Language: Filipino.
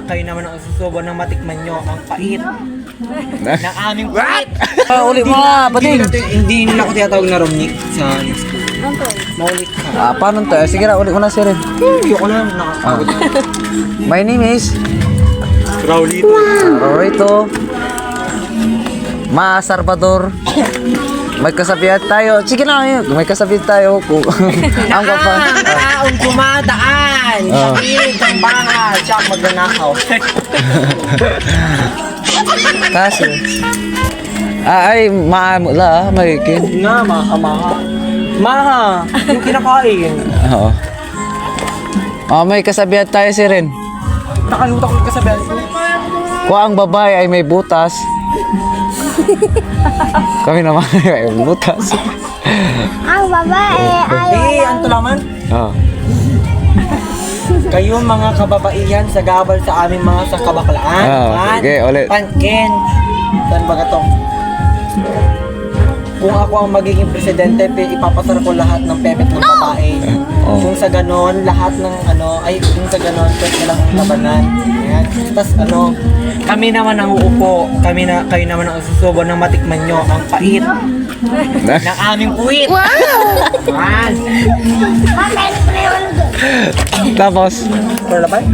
kayo naman ang susubo ng matikman nyo ang pait ng aming pait. Uli mo nga, bading. Hindi nila ako tinatawag na Romnick sa school. Maulit ka. Paano to? Sige na, uli mo na si Ren. Ayoko na, nakakagod na. My name is Raulito. Rorito Ma Salvador. May kasabihan tayo. Sige na, may kasabihan tayo. Ang pa. Taong dumadaan sa piling ng bahay siya magnanakaw. Kasi ay maamo la, may kin. Na, maha. Maha, yung kinakain. Oo. May kasabihan tayo si Ren. Nakalimutan ko yung kasabihan ko. Kung ang babae ay may butas, kami naman ay may butas. Ang babae ay Anto laman. Oo. Kayo mga kababaihan sa gabal sa aming mga sakabaklaan. Okay, ulit. Pankin. Saan ba ka to? Kung ako ang magiging presidente, ipapasara ko lahat ng pepet ng babae. Oh. Kung sa ganon, lahat ng kung sa ganon, pwede lang ang labanan. Ayan. Tapos kami naman ang uupo, kayo naman ang susubo ng matikman nyo ang pait ng aming puwit. Wow! Tapos Para labay?